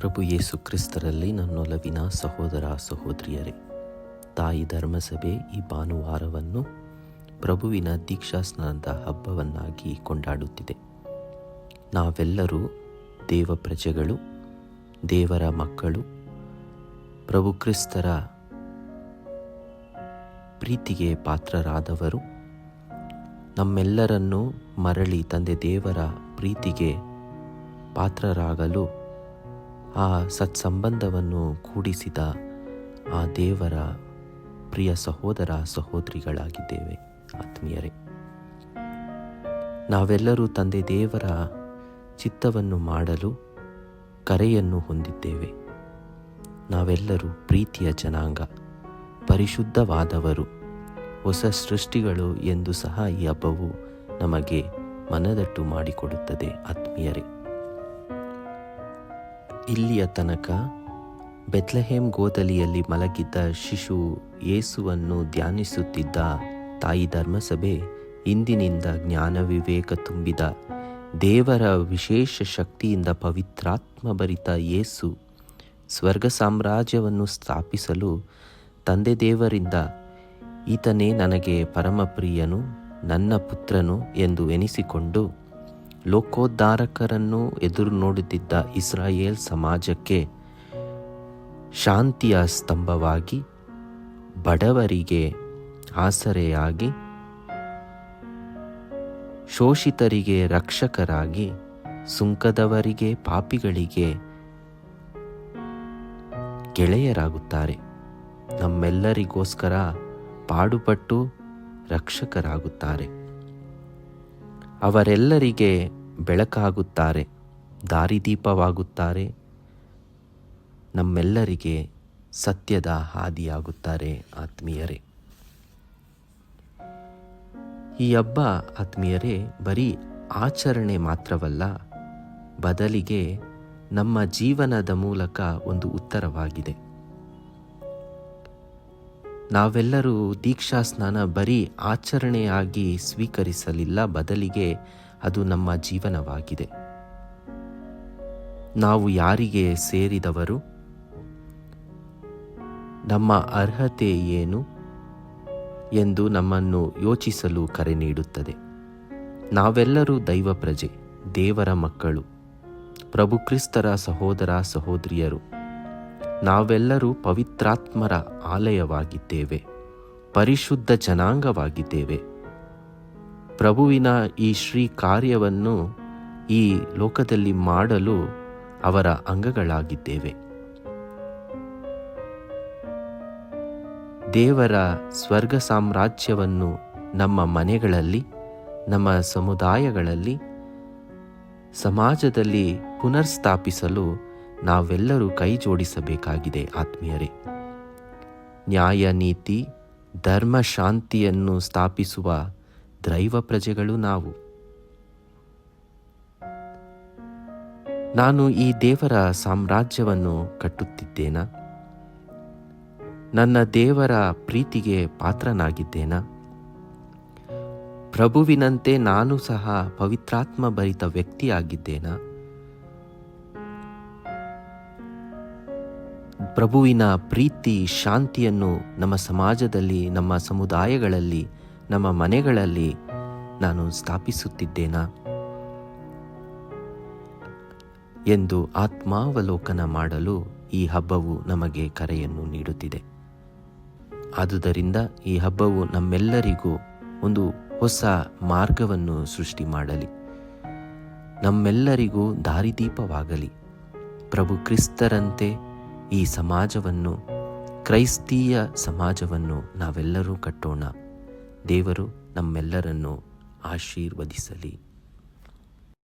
ಪ್ರಭು ಯೇಸು ಕ್ರಿಸ್ತರಲ್ಲಿ ನನ್ನೊಲವಿನ ಸಹೋದರ ಸಹೋದರಿಯರೇ, ತಾಯಿ ಧರ್ಮಸಭೆ ಈ ಭಾನುವಾರವನ್ನು ಪ್ರಭುವಿನ ದೀಕ್ಷಾಸ್ನಾನದ ಹಬ್ಬವನ್ನಾಗಿ ಕೊಂಡಾಡುತ್ತಿದೆ. ನಾವೆಲ್ಲರೂ ದೇವ ಪ್ರಜೆಗಳು, ದೇವರ ಮಕ್ಕಳು, ಪ್ರಭು ಕ್ರಿಸ್ತರ ಪ್ರೀತಿಗೆ ಪಾತ್ರರಾದವರು. ನಮ್ಮೆಲ್ಲರನ್ನೂ ಮರಳಿ ತಂದೆ ದೇವರ ಪ್ರೀತಿಗೆ ಪಾತ್ರರಾಗಲು ಆ ಸತ್ಸಂಬಂಧವನ್ನು ಕೂಡಿಸಿದ ಆ ದೇವರ ಪ್ರಿಯ ಸಹೋದರ ಸಹೋದರಿಗಳಾಗಿದ್ದೇವೆ. ಆತ್ಮೀಯರೇ, ನಾವೆಲ್ಲರೂ ತಂದೆ ದೇವರ ಚಿತ್ತವನ್ನು ಮಾಡಲು ಕರೆಯನ್ನು ಹೊಂದಿದ್ದೇವೆ. ನಾವೆಲ್ಲರೂ ಪ್ರೀತಿಯ ಜನಾಂಗ, ಪರಿಶುದ್ಧವಾದವರು, ಹೊಸ ಸೃಷ್ಟಿಗಳು ಎಂದು ಸಹ ಈ ಹಬ್ಬವು ನಮಗೆ ಮನದಟ್ಟು ಮಾಡಿಕೊಡುತ್ತದೆ. ಆತ್ಮೀಯರೇ, ಇಲ್ಲಿಯ ತನಕ ಬೆತ್ಲೆಹೇಮ್ ಗೋದಲಿಯಲ್ಲಿ ಮಲಗಿದ್ದ ಶಿಶು ಯೇಸುವನ್ನು ಧ್ಯಾನಿಸುತ್ತಿದ್ದ ತಾಯಿ ಧರ್ಮಸಭೆ ಇಂದಿನಿಂದ ಜ್ಞಾನ ವಿವೇಕ ತುಂಬಿದ ದೇವರ ವಿಶೇಷ ಶಕ್ತಿಯಿಂದ ಪವಿತ್ರಾತ್ಮಭರಿತ ಯೇಸು ಸ್ವರ್ಗ ಸಾಮ್ರಾಜ್ಯವನ್ನು ಸ್ಥಾಪಿಸಲು ತಂದೆ ದೇವರಿಂದ ಈತನೇ ನನಗೆ ಪರಮಪ್ರಿಯನು, ನನ್ನ ಪುತ್ರನು ಎಂದು ಎನಿಸಿಕೊಂಡು ಲೋಕೋದ್ಧಾರಕರನ್ನು ಎದುರು ನೋಡುತ್ತಿದ್ದ ಇಸ್ರಾಯೇಲ್ ಸಮಾಜಕ್ಕೆ ಶಾಂತಿಯ ಸ್ತಂಭವಾಗಿ, ಬಡವರಿಗೆ ಆಸರೆಯಾಗಿ, ಶೋಷಿತರಿಗೆ ರಕ್ಷಕರಾಗಿ, ಸುಂಕದವರಿಗೆ ಪಾಪಿಗಳಿಗೆ ಗೆಳೆಯರಾಗುತ್ತಾರೆ. ನಮ್ಮೆಲ್ಲರಿಗೋಸ್ಕರ ಪಾಡುಪಟ್ಟು ರಕ್ಷಕರಾಗುತ್ತಾರೆ. ಅವರೆಲ್ಲರಿಗೆ ಬೆಳಕಾಗುತ್ತಾರೆ, ದಾರಿದೀಪವಾಗುತ್ತಾರೆ, ನಮ್ಮೆಲ್ಲರಿಗೆ ಸತ್ಯದ ಹಾದಿಯಾಗುತ್ತಾರೆ. ಆತ್ಮೀಯರೇ, ಈ ಹಬ್ಬ ಆತ್ಮೀಯರೇ ಬರೀ ಆಚರಣೆ ಮಾತ್ರವಲ್ಲ, ಬದಲಿಗೆ ನಮ್ಮ ಜೀವನದ ಮೂಲಕ ಒಂದು ಉತ್ತರವಾಗಿದೆ. ನಾವೆಲ್ಲರೂ ದೀಕ್ಷಾಸ್ನಾನ ಬರೀ ಆಚರಣೆಯಾಗಿ ಸ್ವೀಕರಿಸಲಿಲ್ಲ, ಬದಲಿಗೆ ಅದು ನಮ್ಮ ಜೀವನವಾಗಿದೆ. ನಾವು ಯಾರಿಗೆ ಸೇರಿದವರು, ನಮ್ಮ ಅರ್ಹತೆ ಏನು ಎಂದು ನಮ್ಮನ್ನು ಯೋಚಿಸಲು ಕರೆ ನೀಡುತ್ತದೆ. ನಾವೆಲ್ಲರೂ ದೈವ ಪ್ರಜೆ, ದೇವರ ಮಕ್ಕಳು, ಪ್ರಭು ಕ್ರಿಸ್ತರ ಸಹೋದರ ಸಹೋದರಿಯರು. ನಾವೆಲ್ಲರೂ ಪವಿತ್ರಾತ್ಮರ ಆಲಯವಾಗಿದ್ದೇವೆ, ಪರಿಶುದ್ಧ ಜನಾಂಗವಾಗಿದ್ದೇವೆ. ಪ್ರಭುವಿನ ಈ ಶ್ರೀ ಕಾರ್ಯವನ್ನು ಈ ಲೋಕದಲ್ಲಿ ಮಾಡಲು ಅವರ ಅಂಗಗಳಾಗಿದ್ದೇವೆ. ದೇವರ ಸ್ವರ್ಗ ಸಾಮ್ರಾಜ್ಯವನ್ನು ನಮ್ಮ ಮನೆಗಳಲ್ಲಿ, ನಮ್ಮ ಸಮುದಾಯಗಳಲ್ಲಿ, ಸಮಾಜದಲ್ಲಿ ಪುನರ್ಸ್ಥಾಪಿಸಲು ನಾವೆಲ್ಲರೂ ಕೈ ಜೋಡಿಸಬೇಕಾಗಿದೆ. ಆತ್ಮೀಯರೇ, ನ್ಯಾಯ, ನೀತಿ, ಧರ್ಮ, ಶಾಂತಿಯನ್ನು ಸ್ಥಾಪಿಸುವ ದೈವ ಪ್ರಜೆಗಳು ನಾವು. ನಾನು ಈ ದೇವರ ಸಾಮ್ರಾಜ್ಯವನ್ನು ಕಟ್ಟುತ್ತಿದ್ದೇನಾ? ನನ್ನ ದೇವರ ಪ್ರೀತಿಗೆ ಪಾತ್ರನಾಗಿದ್ದೇನಾ? ಪ್ರಭುವಿನಂತೆ ನಾನು ಸಹ ಪವಿತ್ರಾತ್ಮ ಭರಿತ ವ್ಯಕ್ತಿಯಾಗಿದ್ದೇನಾ? ಪ್ರಭುವಿನ ಪ್ರೀತಿ, ಶಾಂತಿಯನ್ನು ನಮ್ಮ ಸಮಾಜದಲ್ಲಿ, ನಮ್ಮ ಸಮುದಾಯಗಳಲ್ಲಿ, ನಮ್ಮ ಮನೆಗಳಲ್ಲಿ ನಾನು ಸ್ಥಾಪಿಸುತ್ತಿದ್ದೇನಾ ಎಂದು ಆತ್ಮಾವಲೋಕನ ಮಾಡಲು ಈ ಹಬ್ಬವು ನಮಗೆ ಕರೆಯನ್ನು ನೀಡುತ್ತಿದೆ. ಆದುದರಿಂದ ಈ ಹಬ್ಬವು ನಮ್ಮೆಲ್ಲರಿಗೂ ಒಂದು ಹೊಸ ಮಾರ್ಗವನ್ನು ಸೃಷ್ಟಿ ಮಾಡಲಿ, ನಮ್ಮೆಲ್ಲರಿಗೂ ದಾರಿದೀಪವಾಗಲಿ. ಪ್ರಭು ಕ್ರಿಸ್ತರಂತೆ ಈ ಸಮಾಜವನ್ನು, ಕ್ರೈಸ್ತೀಯ ಸಮಾಜವನ್ನು ನಾವೆಲ್ಲರೂ ಕಟ್ಟೋಣ. ದೇವರು ನಮ್ಮೆಲ್ಲರನ್ನು ಆಶೀರ್ವದಿಸಲಿ.